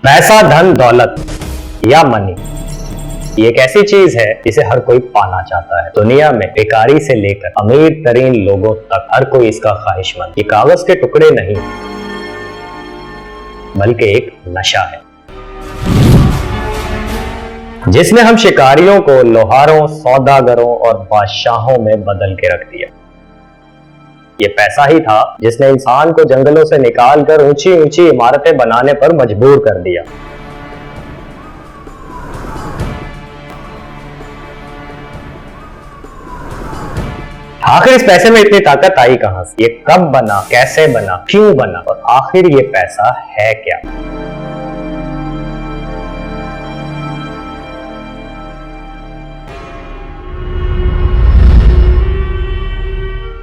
पैसा, धन, दौलत या मनी, ये एक ऐसी चीज है जिसे हर कोई पाना चाहता है। दुनिया में भिखारी से लेकर अमीर तरीन लोगों तक हर कोई इसका ख्वाहिशमंद। ये कागज के टुकड़े नहीं बल्कि एक नशा है जिसने हम शिकारियों को लोहारों, सौदागरों और बादशाहों में बदल के रख दिया। ये पैसा ही था जिसने इंसान को जंगलों से निकालकर ऊंची ऊंची इमारतें बनाने पर मजबूर कर दिया। आखिर इस पैसे में इतनी ताकत आई कहां से? ये कब बना, कैसे बना, क्यों बना और आखिर ये पैसा है क्या?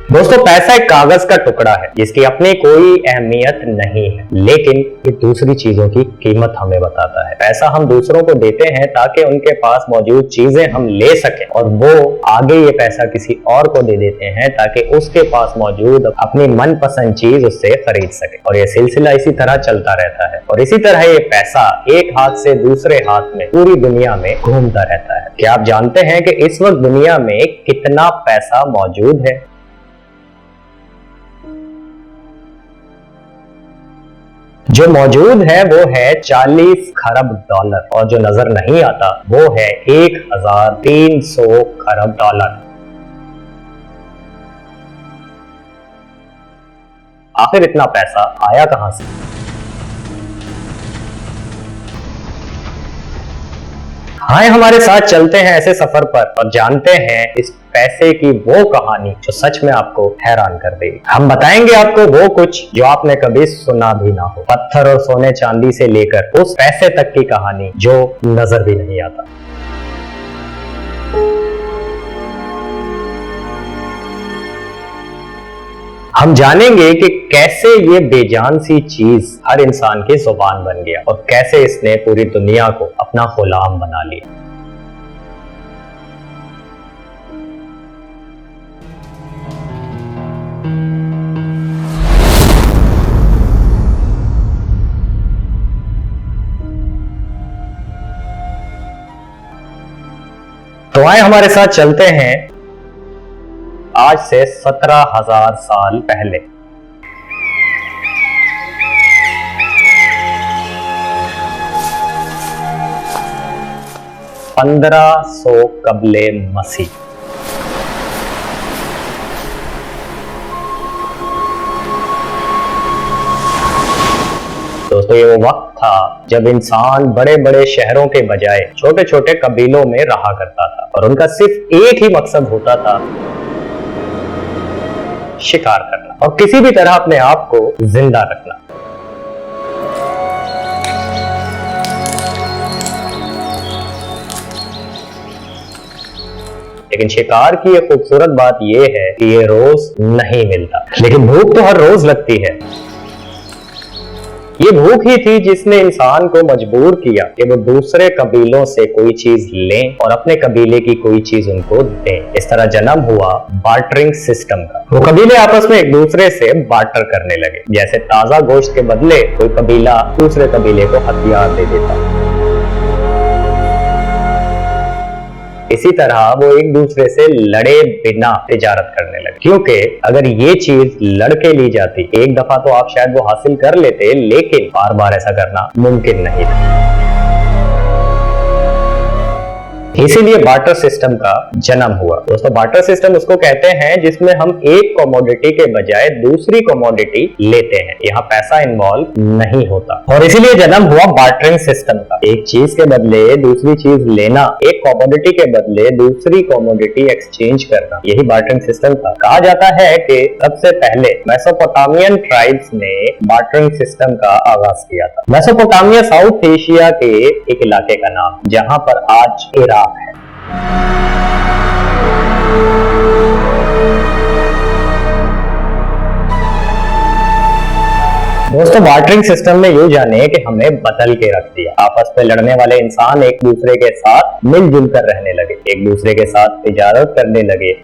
दोस्तों, पैसा एक कागज का टुकड़ा है जिसकी अपनी कोई अहमियत नहीं है, लेकिन ये दूसरी चीजों की कीमत हमें बताता है। पैसा हम दूसरों को देते हैं ताकि उनके पास मौजूद चीजें हम ले सकें और वो आगे ये पैसा किसी और को दे देते हैं ताकि उसके पास मौजूद अपनी मनपसंद चीज उससे खरीद सके। और ये सिलसिला इसी तरह चलता रहता है और इसी तरह ये पैसा एक हाथ से दूसरे हाथ में पूरी दुनिया में घूमता रहता है। क्या आप जानते हैं कि इस वक्त दुनिया में कितना पैसा मौजूद है? जो मौजूद है वो है 40 खरब डॉलर और जो नजर नहीं आता वो है 1300 खरब डॉलर। आखिर इतना पैसा आया कहां से? हाँ, हमारे साथ चलते हैं ऐसे सफर पर और जानते हैं इस पैसे की वो कहानी जो सच में आपको हैरान कर देगी। हम बताएंगे आपको वो कुछ जो आपने कभी सुना भी ना हो। पत्थर और सोने चांदी से लेकर उस पैसे तक की कहानी जो नजर भी नहीं आता। हम जानेंगे कि कैसे ये बेजान सी चीज हर इंसान की जुबान बन गया और कैसे इसने पूरी दुनिया को अपना गुलाम बना लिया। तो आए हमारे साथ चलते हैं आज से 17,000 साल पहले। $1500 कबले मसीह। दोस्तों, ये वो वक्त था जब इंसान बड़े बड़े शहरों के बजाय छोटे छोटे कबीलों में रहा करता था और उनका सिर्फ एक ही मकसद होता था, शिकार करना और किसी भी तरह अपने आप को जिंदा रखना। लेकिन शिकार की ये खूबसूरत बात यह है कि ये रोज नहीं मिलता, लेकिन भूख तो हर रोज लगती है। ये भूख ही थी जिसने इंसान को मजबूर किया कि वो दूसरे कबीलों से कोई चीज लें और अपने कबीले की कोई चीज उनको दें। इस तरह जन्म हुआ बार्टरिंग सिस्टम का। वो कबीले आपस में एक दूसरे से बार्टर करने लगे। जैसे ताजा गोश्त के बदले कोई कबीला दूसरे कबीले को हथियार दे देता, इसी तरह वो एक दूसरे से लड़े बिना तिजारत करने लगे। क्योंकि अगर ये चीज लड़के ली जाती, एक दफा तो आप शायद वो हासिल कर लेते, लेकिन बार बार ऐसा करना मुमकिन नहीं था। इसीलिए बार्टर सिस्टम का जन्म हुआ। दोस्तों, बार्टर सिस्टम उसको कहते हैं जिसमें हम एक कमोडिटी के बजाय दूसरी कमोडिटी लेते हैं। यहाँ पैसा इन्वॉल्व नहीं होता और इसीलिए जन्म हुआ बार्टरिंग सिस्टम का। एक चीज के बदले दूसरी चीज लेना, एक कमोडिटी के बदले दूसरी कमोडिटी एक्सचेंज करना, यही बार्टरिंग सिस्टम था। कहा जाता है कि सबसे पहले मेसोपोटामियन ट्राइब्स ने बार्टरिंग सिस्टम का आगाज किया था। मेसोपोटामिया साउथ एशिया के एक इलाके का नाम, जहां पर आज इराक है। दोस्तों, बार्टरिंग सिस्टम में यूं जाने कि हमें बदल के रख दिया। आपस में लड़ने वाले इंसान एक दूसरे के साथ मिलजुल कर रहने लगे, एक दूसरे के साथ तिजारत करने लगे।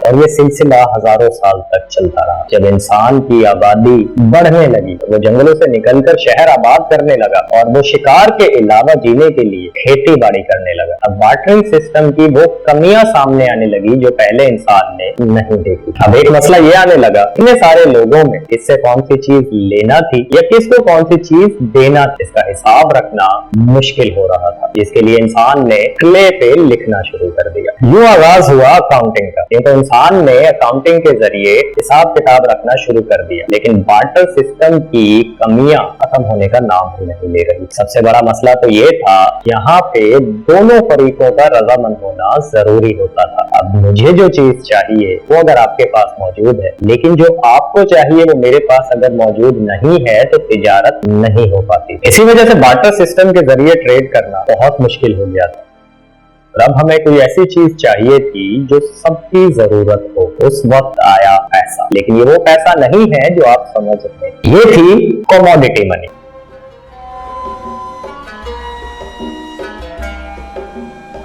और ये सिलसिला हजारों साल तक चलता रहा। जब इंसान की आबादी बढ़ने लगी तो वो जंगलों से निकलकर शहर आबाद करने लगा और वो शिकार के अलावा जीने के लिए खेती बाड़ी करने लगा। अब बार्टरिंग सिस्टम की वो कमियां सामने आने लगी जो पहले इंसान ने नहीं देखी। अब एक मसला ये आने लगा, इतने सारे लोगों में किससे कौन सी चीज लेना थी या किसको कौन सी चीज देना थी, इसका हिसाब रखना मुश्किल हो रहा था। इसके लिए इंसान ने क्ले पे लिखना शुरू कर दिया। यूं आगाज हुआ अकाउंटिंग का। तो इंसान ने अकाउंटिंग के जरिए हिसाब किताब रखना शुरू कर दिया, लेकिन बार्टर सिस्टम की कमियां खत्म होने का नाम ही नहीं ले रही। सबसे बड़ा मसला तो ये था, यहाँ पे दोनों फरीकों का रजामंद होना जरूरी होता था। अब मुझे जो चीज चाहिए वो अगर आपके पास मौजूद है, लेकिन जो आपको चाहिए वो मेरे पास अगर मौजूद नहीं है तो तिजारत नहीं हो पाती। इसी वजह से बार्टर सिस्टम के जरिए ट्रेड करना बहुत मुश्किल हो गया था। और अब हमें कोई ऐसी चीज चाहिए थी जो सबकी जरूरत हो। उस वक्त आया पैसा, लेकिन ये वो पैसा नहीं है जो आप समझ रहे हैं। ये थी कमोडिटी मनी।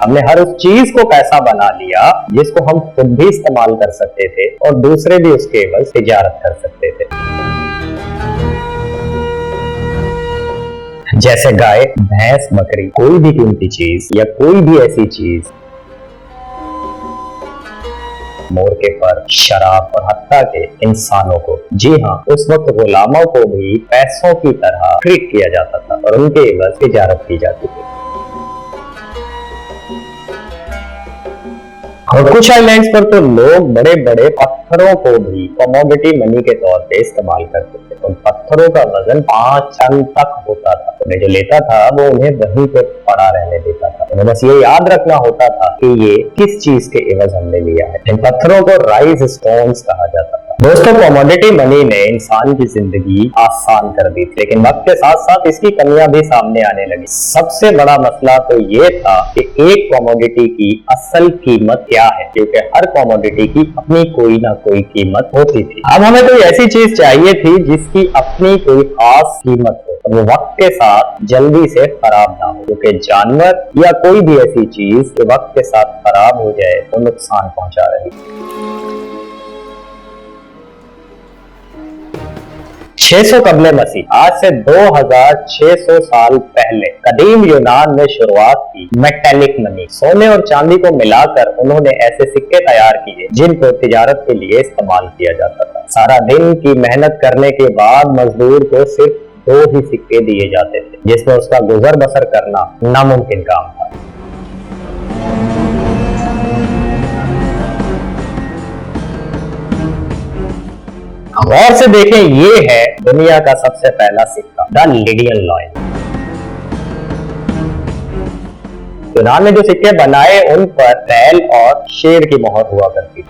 हमने हर उस चीज को पैसा बना लिया जिसको हम खुद भी इस्तेमाल कर सकते थे और दूसरे भी उसके एवज तिजारत कर सकते थे। जैसे गाय, भैंस, बकरी, कोई भी कीमती चीज या कोई भी ऐसी चीज, मोर के पर, शराब और हत्ता के इंसानों को, जी हाँ, उस वक्त गुलामों को भी पैसों की तरह ट्रीट किया जाता था और उनके एवज तिजारत की जाती थी। और कुछ आइलैंड्स पर तो लोग बड़े बड़े पत्थरों को भी कमोडिटी मनी के तौर पे इस्तेमाल करते थे। उन पत्थरों का वजन 5 टन तक होता था। उन्हें जो लेता था वो उन्हें वहीं पे पड़ा रहने देता था। उन्हें बस ये याद रखना होता था कि ये किस चीज के एवज हमने लिया है। इन पत्थरों को राइज स्टोन्स कहा जाता था। दोस्तों, कमोडिटी मनी ने इंसान की जिंदगी आसान कर दी, लेकिन वक्त के साथ साथ इसकी कमियां भी सामने आने लगी। सबसे बड़ा मसला तो ये था कि एक कमोडिटी की असल कीमत क्या है, क्योंकि हर कमोडिटी की अपनी कोई ना कोई कीमत होती थी। अब हमें कोई ऐसी चीज चाहिए थी जिसकी अपनी कोई खास कीमत हो और वो वक्त के साथ जल्दी से खराब ना हो, क्योंकि जानवर या कोई भी ऐसी चीज जो वक्त के साथ खराब हो जाए तो नुकसान पहुंचा रही है। 600 कबले मसीह, आज से 2600 साल पहले कदीम यूनान में शुरुआत की मेटेलिक मनी। सोने और चांदी को मिलाकर उन्होंने ऐसे सिक्के तैयार किए जिनको तिजारत के लिए इस्तेमाल किया जाता था। सारा दिन की मेहनत करने के बाद मजदूर को सिर्फ 2 ही सिक्के दिए जाते थे, जिसमें उसका गुजर बसर करना नामुमकिन काम था। गौर से देखें, ये है दुनिया का सबसे पहला सिक्का, द लिडियन लॉइन। यूनान ने जो सिक्के बनाए उन पर बैल और शेर की मोहर हुआ करती थी।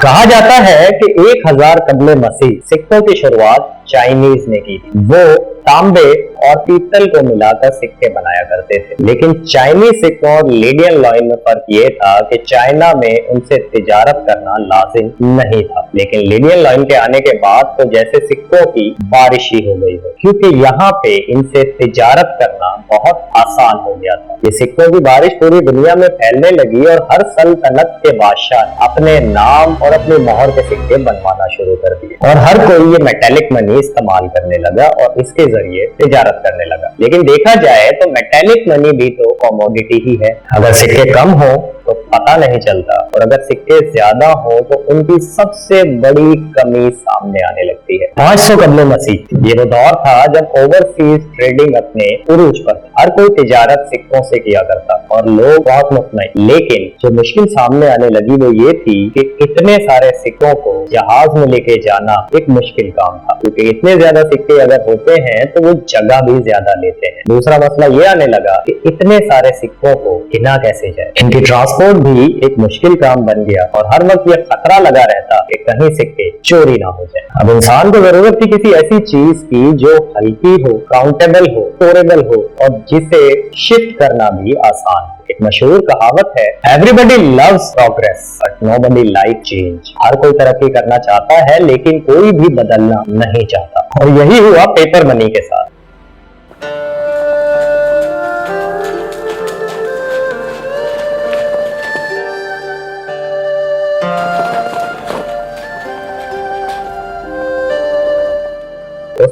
कहा जाता है कि 1000 कबले मसीह सिक्कों की शुरुआत चाइनीज ने की थी। वो तांबे और पीतल को मिलाकर सिक्के बनाया करते थे, लेकिन चाइनीज सिक्कों और लिडियन लॉइन में फर्क ये था कि चाइना में उनसे तिजारत करना लाजिम नहीं था, लेकिन लिडियन लॉइन के आने के बाद तो जैसे सिक्कों की बारिश ही हो गई हो, क्योंकि यहाँ पे इनसे तिजारत करना बहुत आसान हो गया था। ये सिक्कों की बारिश पूरी दुनिया में फैलने लगी और हर सल्तनत के बादशाह अपने नाम और अपनी मोहर के सिक्के बनवाना शुरू कर दिए और हर कोई ये मेटेलिक मनी इस्तेमाल करने लगा और इसके जरिए तिजारत करने लगा। लेकिन देखा जाए तो मेटेलिक मनी भी तो कमोडिटी ही है। अगर सिक्के कम हो तो पता नहीं चलता और अगर सिक्के ज्यादा हो तो उनकी सबसे बड़ी कमी सामने आने लगती है। 500 कबले मसीह, ये वो दौर था जब ओवरसीज ट्रेडिंग अपने उरूज पर, हर कोई तिजारत सिक्कों से किया करता और लोग बहुत मुतमईन। लेकिन जो मुश्किल सामने आने लगी वो ये थी कि इतने सारे सिक्कों को जहाज में लेके जाना एक मुश्किल काम था, क्योंकि इतने ज्यादा सिक्के अगर होते हैं तो वो जगह भी ज्यादा लेते हैं। दूसरा मसला ये आने लगा कि इतने सारे सिक्कों को गिना कैसे जाए। इनकी ट्रांसपोर्ट भी एक मुश्किल काम बन गया और हर वक्त यह खतरा लगा रहता कि कहीं सिक्के चोरी ना हो जाए। अब इंसान को जरूरत थी किसी ऐसी चीज की जो हल्की हो, काउंटेबल हो, स्टोरेबल हो और जिसे शिफ्ट करना भी आसान हो। एक मशहूर कहावत है, everybody loves progress but nobody like change. हर कोई तरक्की करना चाहता है लेकिन कोई भी बदलना नहीं चाहता। और यही हुआ पेपर मनी के साथ।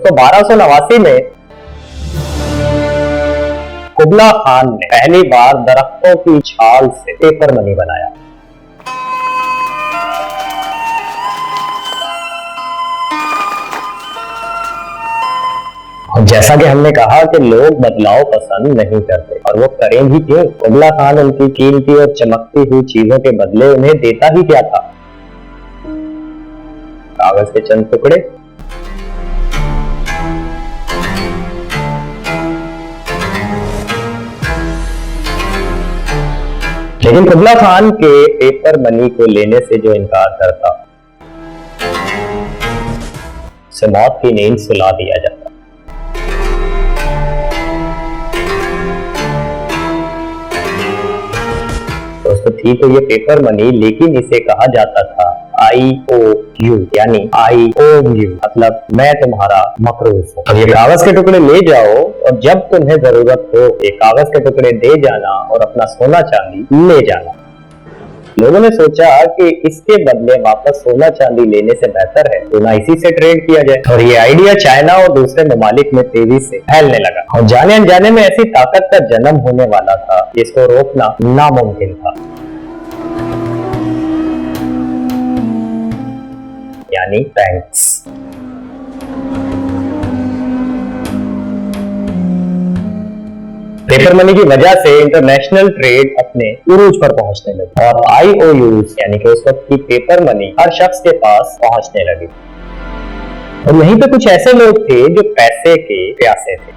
दोस्तों 1289 में कुबला खान ने पहली बार दरख्तों की छाल से पेपर मनी बनाया। और जैसा कि हमने कहा कि लोग बदलाव पसंद नहीं करते, और वो करें भी क्यों? कुबला खान उनकी कीमती और चमकती हुई चीजों के बदले उन्हें देता ही क्या था? कागज के चंद टुकड़े। लेकिन कुबला खान के पेपर मनी को लेने से जो इनकार करता, उसे मौत की नींद सुला दिया जाता। दोस्तों थी तो ये पेपर मनी, लेकिन इसे कहा जाता था IOU, यानी I owe you, मतलब मैं तुम्हारा मकरूज हूँ। अब ये कागज के टुकड़े ले जाओ और जब तुम्हें जरूरत हो ये कागज के टुकड़े दे जाना और अपना सोना चांदी ले जाना। लोगों ने सोचा कि इसके बदले वापस सोना चांदी लेने से बेहतर है तो ना इसी से ट्रेड किया जाए, और ये आइडिया चाइना और दूसरे ममालिक में तेजी से फैलने लगा। और जाने अनजाने में ऐसी ताकत का जन्म होने वाला था जिसको रोकना नामुमकिन था, यानी बैंक्स। पेपर मनी की वजह से इंटरनेशनल ट्रेड अपने उरूज पर पहुंचने लगी और IOUs यानी कि उस वक्त की पेपर मनी हर शख्स के पास पहुंचने लगी। और यहीं पे कुछ ऐसे लोग थे जो पैसे के प्यासे थे।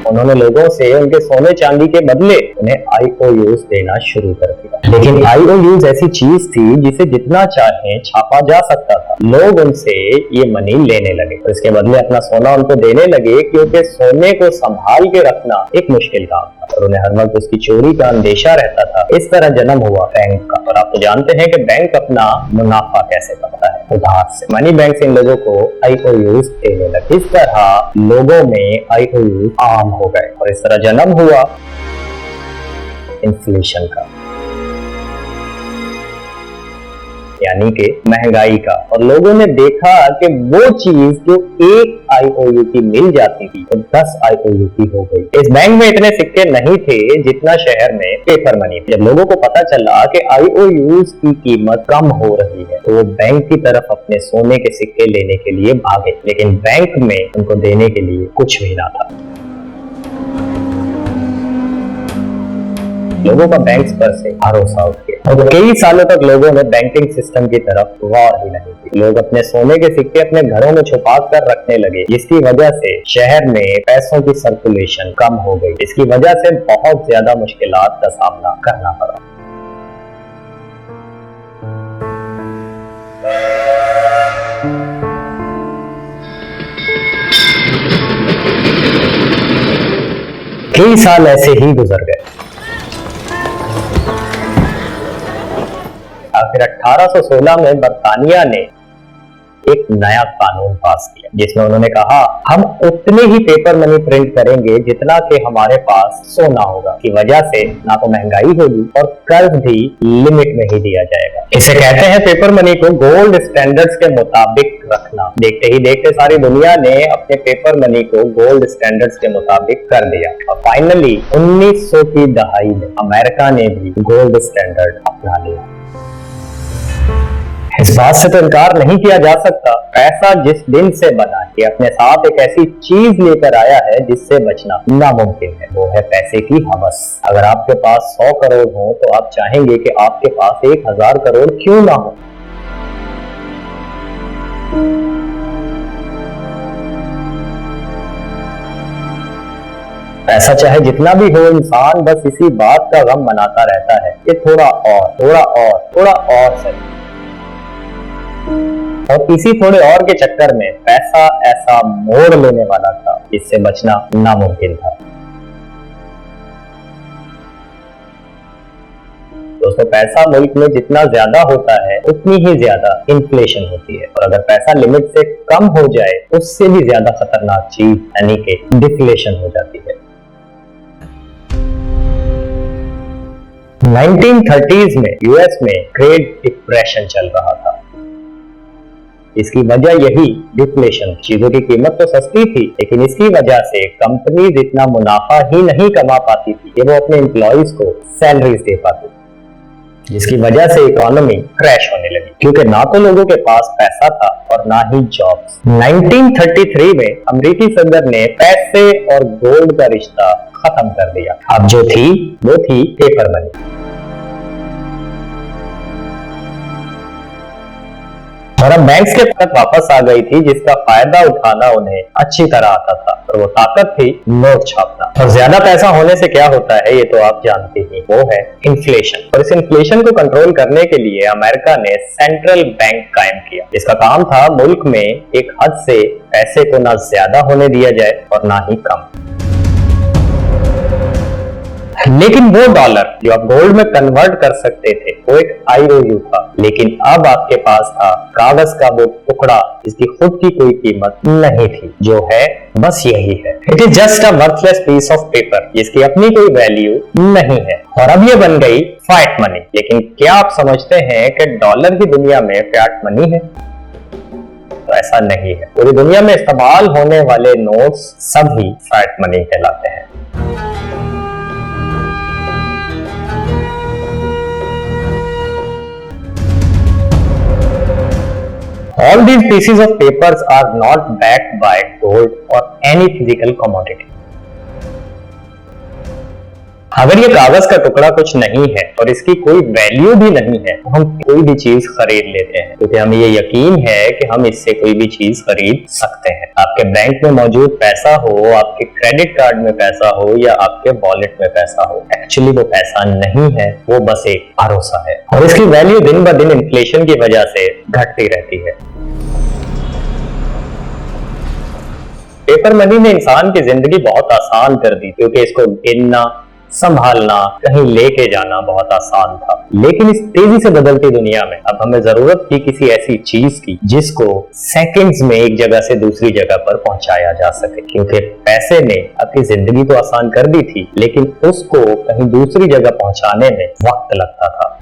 उन्होंने लोगों से उनके सोने चांदी के बदले उन्हें IOUs देना शुरू कर दिया। लेकिन IOUs ऐसी चीज थी जिसे जितना चाहे छापा जा सकता था। लोग उनसे ये मनी लेने लगे और इसके बदले अपना सोना उनको देने लगे, क्योंकि सोने को संभाल के रखना एक मुश्किल काम था और उन्हें हर वक्त उसकी चोरी का अंदेशा रहता था। इस तरह जन्म हुआ बैंक का। और आप तो जानते हैं कि बैंक अपना मुनाफा कैसे करता है, उधार से। मनी बैंक इन लोगों को IOUs देने लगे। इस तरह लोगों में IOUs आम हो गए और इस तरह जन्म हुआ इन्फ्लेशन का, यानी कि महंगाई का। और लोगों ने देखा कि वो चीज जो एक IOU की मिल जाती थी तो 10 IOU की हो गई। इस बैंक में इतने सिक्के नहीं थे जितना शहर में पेपर मनी। जब लोगों को पता चला कि IOUs की कीमत कम हो रही है तो वो बैंक की तरफ अपने सोने के सिक्के लेने के लिए भागे, लेकिन बैंक में उनको देने के लिए कुछ भी ना था। लोगों का बैंक्स पर से भरोसा उठ गया और कई सालों तक लोगों ने बैंकिंग सिस्टम की तरफ गौर ही नहीं की। लोग अपने सोने के सिक्के अपने घरों में छुपा कर रखने लगे, जिसकी वजह से शहर में पैसों की सर्कुलेशन कम हो गई। इसकी वजह से बहुत ज्यादा मुश्किलात का सामना करना पड़ा। कई साल ऐसे ही गुजर गए। आखिर 1816 में बरतानिया ने एक नया कानून पास किया जिसमें उन्होंने कहा हम उतने ही पेपर मनी प्रिंट करेंगे जितना कि हमारे पास सोना होगा। की वजह से ना तो महंगाई होगी और कर्ज भी लिमिट में ही दिया जाएगा। इसे कहते हैं पेपर मनी को गोल्ड स्टैंडर्ड्स के मुताबिक रखना। देखते ही देखते सारी दुनिया ने अपने पेपर मनी को गोल्ड स्टैंडर्ड्स के मुताबिक कर दिया और फाइनली 1900 की दहाई में अमेरिका ने भी गोल्ड स्टैंडर्ड अपना लिया। इस बात से तो इनकार नहीं किया जा सकता, पैसा जिस दिन से बना कि अपने साथ एक ऐसी चीज लेकर आया है जिससे बचना नामुमकिन है, वो है पैसे की हवस। अगर आपके पास 100 करोड़ हो तो आप चाहेंगे कि आपके पास 1000 करोड़ क्यों ना हो। पैसा चाहे जितना भी हो, इंसान बस इसी बात का गम मनाता रहता है कि थोड़ा और थोड़ा और थोड़ा और सही। और इसी थोड़े और के चक्कर में पैसा ऐसा मोड़ लेने वाला था जिससे बचना नामुमकिन था। दोस्तों पैसा मुल्क में जितना ज्यादा होता है उतनी ही ज्यादा इन्फ्लेशन होती है, और अगर पैसा लिमिट से कम हो जाए उससे भी ज्यादा खतरनाक चीज यानी कि डिफ्लेशन हो जाती है। 1930s में यूएस में ग्रेट डिप्रेशन चल रहा था। इसकी वजह यही डिफ्लेशन। चीजों की कीमत तो सस्ती थी, लेकिन इसकी वजह से कंपनीज इतना मुनाफा ही नहीं कमा पाती थी कि वो अपने एम्प्लॉइज को सैलरीज दे पाती, जिसकी वजह से इकोनॉमी क्रैश होने लगी, क्योंकि ना तो लोगों के पास पैसा था और ना ही जॉब्स। 1933 में अमेरिकी सदर ने पैसे और गोल्ड का रिश्ता खत्म कर दिया। अब जो थी वो थी पेपर मनी। और अब बैंक्स के तक वापस आ गई थी, जिसका फायदा उठाना उन्हें अच्छी तरह आता था, और वो ताकत थी नोट छापना। और ज्यादा पैसा होने से क्या होता है ये तो आप जानते ही, वो है इन्फ्लेशन। और इस इन्फ्लेशन को कंट्रोल करने के लिए अमेरिका ने सेंट्रल बैंक कायम किया, जिसका काम था मुल्क में एक हद से पैसे को ना ज्यादा होने दिया जाए और ना ही कम। लेकिन वो डॉलर जो आप गोल्ड में कन्वर्ट कर सकते थे वो एक IOU था, लेकिन अब आपके पास था कागज का वो टुकड़ा जिसकी खुद की कोई कीमत नहीं थी, जो है बस यही है। It is just a worthless piece of paper, जिसकी अपनी कोई वैल्यू नहीं है। और अब ये बन गई फाइट मनी। लेकिन क्या आप समझते हैं कि डॉलर की दुनिया में फियाट मनी है? तो ऐसा नहीं है। पूरी दुनिया में इस्तेमाल होने वाले नोट्स सभी फियाट मनी कहलाते हैं। All these pieces of papers are not backed by gold or any physical commodity. अगर ये कागज का टुकड़ा कुछ नहीं है और इसकी कोई वैल्यू भी नहीं है तो हम कोई भी चीज खरीद लेते हैं, क्योंकि हमें ये यकीन है कि हम इससे कोई भी चीज खरीद सकते हैं। आपके बैंक में मौजूद पैसा हो, आपके क्रेडिट कार्ड में पैसा हो या आपके वॉलेट में पैसा हो, एक्चुअली वो पैसा नहीं है, वो बस एक भरोसा है। और इसकी वैल्यू दिन ब दिन इन्फ्लेशन की वजह से घटती रहती है। पेपर मनी ने इंसान की जिंदगी बहुत आसान कर दी, क्योंकि इसको गिनना, संभालना, कहीं लेके जाना बहुत आसान था। लेकिन इस तेजी से बदलती दुनिया में अब हमें जरूरत थी किसी ऐसी चीज की जिसको सेकंड्स में एक जगह से दूसरी जगह पर पहुंचाया जा सके, क्योंकि पैसे ने आपकी जिंदगी तो आसान कर दी थी, लेकिन उसको कहीं दूसरी जगह पहुंचाने में वक्त लगता था।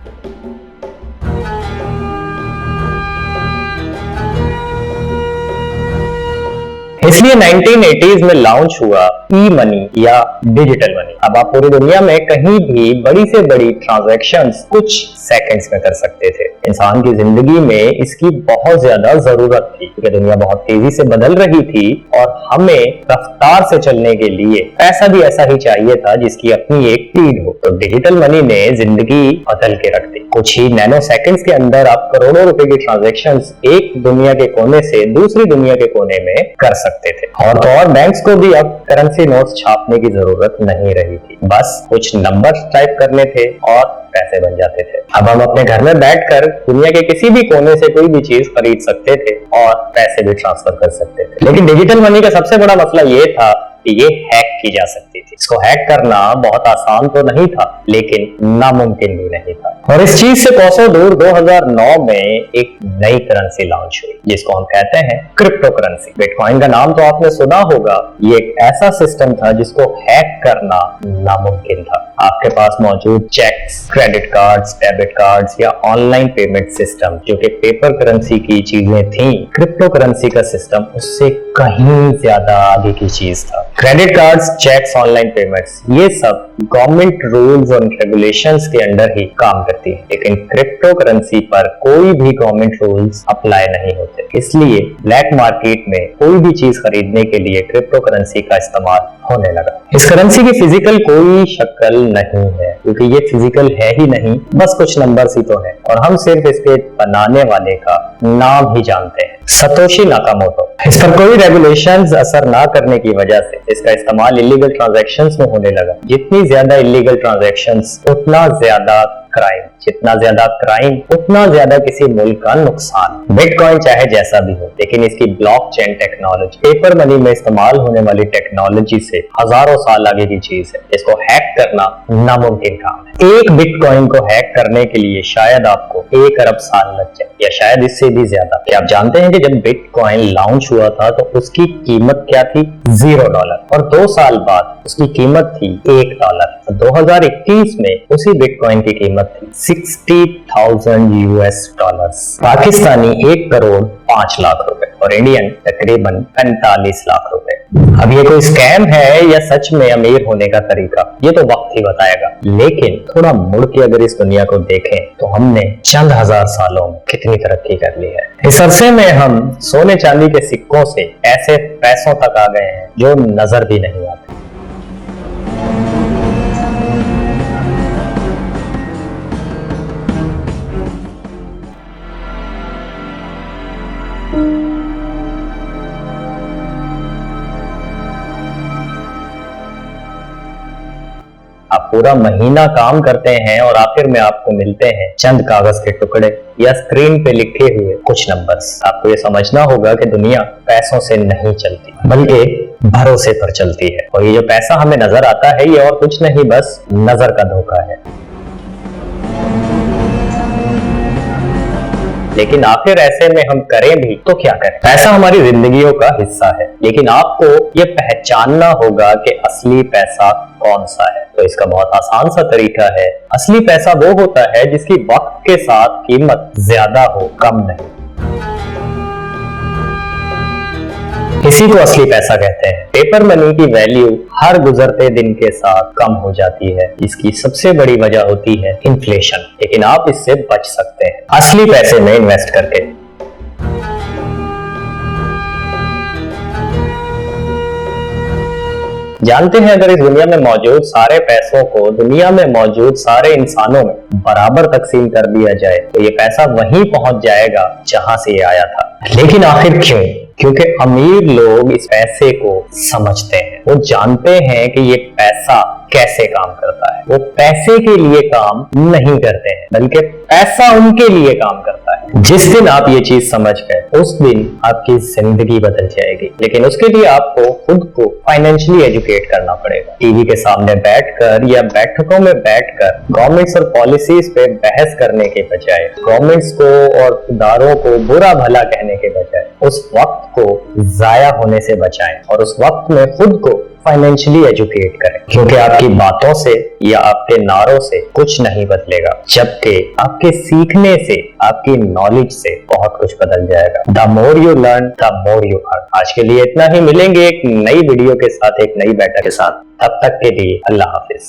इसलिए 1980s में लॉन्च हुआ ई मनी या डिजिटल मनी। अब आप पूरी दुनिया में कहीं भी बड़ी से बड़ी ट्रांजैक्शंस कुछ सेकंड्स में कर सकते थे। इंसान की जिंदगी में इसकी बहुत ज्यादा जरूरत थी, क्योंकि दुनिया बहुत तेजी से बदल रही थी और हमें रफ्तार से चलने के लिए पैसा भी ऐसा ही चाहिए था जिसकी अपनी एक स्पीड हो। तो डिजिटल मनी ने जिंदगी बदल के रख दी। कुछ ही नैनो सेकंड्स के अंदर आप करोड़ों रुपए की ट्रांजैक्शंस एक दुनिया के कोने से दूसरी दुनिया के कोने में कर सकते थे। और तो और बैंक्स को भी अब करेंसी नोट्स छापने की जरूरत नहीं रही थी, बस कुछ नंबर्स टाइप करने थे और पैसे बन जाते थे। अब हम अपने घर में बैठकर दुनिया के किसी भी कोने से कोई भी चीज खरीद सकते थे और पैसे भी ट्रांसफर कर सकते थे। लेकिन डिजिटल मनी का सबसे बड़ा मसला ये था कि ये हैक की जा सकती थी। इसको हैक करना बहुत आसान तो नहीं था, लेकिन नामुमकिन भी नहीं था। और इस चीज से कोसों दूर 2009 में एक नई करेंसी लॉन्च हुई, जिसको हम कहते हैं क्रिप्टो करेंसी। बिटकॉइन का नाम तो आपने सुना होगा। ये एक ऐसा सिस्टम था जिसको हैक करना नामुमकिन था। आपके पास मौजूद cheques, credit cards, debit cards या ऑनलाइन पेमेंट सिस्टम, जो कि पेपर करेंसी की चीजें थी, क्रिप्टो करेंसी का सिस्टम उससे कहीं ज्यादा आगे की चीज था। Credit cards, cheques, online payments, ये सब गवर्नमेंट रूल्स और रेगुलेशंस के अंडर ही काम करती है, लेकिन क्रिप्टो करेंसी पर कोई भी गवर्नमेंट रूल्स अप्लाई नहीं होते। इसलिए ब्लैक मार्केट में कोई भी चीज खरीदने के लिए क्रिप्टो करेंसी का इस्तेमाल होने लगा। इस करेंसी की फिजिकल कोई शक्ल नहीं है, क्योंकि ये फिजिकल है ही नहीं, बस कुछ नंबर्स ही तो है, और हम सिर्फ इसके बनाने वाले का नाम ही जानते हैं, सतोशी नाकामोटो। इस पर कोई रेगुलेशंस असर ना करने की वजह से इसका इस्तेमाल इलीगल ट्रांजैक्शंस में होने लगा। जितनी ज्यादा इलीगल ट्रांजैक्शंस उतना ज्यादा क्राइम, जितना ज्यादा क्राइम उतना ज्यादा किसी मुल्क का नुकसान। बिटकॉइन चाहे जैसा भी हो, लेकिन इसकी ब्लॉकचेन टेक्नोलॉजी, पेपर मनी में इस्तेमाल होने वाली टेक्नोलॉजी से हजारों साल आगे की चीज है। इसको हैक करना नामुमकिन काम है। एक बिटकॉइन को हैक करने के लिए शायद आपको 1 अरब साल लग जाए, या शायद इससे भी ज्यादा। क्या आप जानते हैं कि जब बिटकॉइन लॉन्च हुआ था तो उसकी कीमत क्या थी? $0, और 2 साल बाद उसकी कीमत थी $1। तो 2021 में उसी बिटकॉइन की कीमत थी $60,000, पाकिस्तानी 1,05,00,000 और इंडियन तकरीबन 45 लाख रुपए। अब ये कोई स्कैम है या सच में अमीर होने का तरीका, ये तो वक्त ही बताएगा। लेकिन थोड़ा मुड़ के अगर इस दुनिया को देखें तो हमने चंद हजार सालों में कितनी तरक्की कर ली है। इस अरसे में हम सोने चांदी के सिक्कों से ऐसे पैसों तक आ गए हैं जो नजर भी नहीं आते। आप पूरा महीना काम करते हैं और आखिर में आपको मिलते हैं चंद कागज के टुकड़े या स्क्रीन पे लिखे हुए कुछ नंबर्स। आपको ये समझना होगा कि दुनिया पैसों से नहीं चलती बल्कि भरोसे पर चलती है, और ये जो पैसा हमें नजर आता है ये और कुछ नहीं बस नजर का धोखा है। लेकिन आखिर ऐसे में हम करें भी तो क्या करें? पैसा हमारी जिंदगियों का हिस्सा है, लेकिन आपको ये पहचानना होगा कि असली पैसा कौन सा है। तो इसका बहुत आसान सा तरीका है। असली पैसा वो होता है जिसकी वक्त के साथ कीमत ज्यादा हो, कम नहीं। इसी को असली पैसा कहते हैं। पेपर मनी की वैल्यू हर गुजरते दिन के साथ कम हो जाती है। इसकी सबसे बड़ी वजह होती है इन्फ्लेशन, लेकिन आप इससे बच सकते हैं असली पैसे में इन्वेस्ट करके। जानते हैं अगर इस दुनिया में मौजूद सारे पैसों को दुनिया में मौजूद सारे इंसानों में बराबर तकसीम कर दिया जाए तो ये पैसा वहीं पहुंच जाएगा जहां से ये आया था। लेकिन आखिर क्यों? क्योंकि अमीर लोग इस पैसे को समझते हैं। वो जानते हैं कि ये पैसा कैसे काम करता है। वो पैसे के लिए काम नहीं करते हैं बल्कि पैसा उनके लिए काम करता है। जिस दिन आप ये चीज समझ गए उस दिन आपकी जिंदगी बदल जाएगी। लेकिन उसके लिए आपको खुद को फाइनेंशियली एजुकेट करना पड़ेगा। टीवी के सामने बैठकर या बैठकों में बैठकर गवर्नमेंट्स और पॉलिसीज पे बहस करने के बजाय, गवर्नमेंट्स को और इदारों को बुरा भला कहने के बजाय उस वक्त को जाया होने से बचाएं और उस वक्त में खुद को फाइनेंशियली एजुकेट करें। क्योंकि आपकी बातों से या आपके नारों से कुछ नहीं बदलेगा, जबकि आपके सीखने से, आपकी नॉलेज से बहुत कुछ बदल जाएगा। The more you learn the more you earn. आज के लिए इतना ही। मिलेंगे एक नई वीडियो के साथ, एक नई बैठक के साथ। तब तक के लिए अल्लाह हाफिज।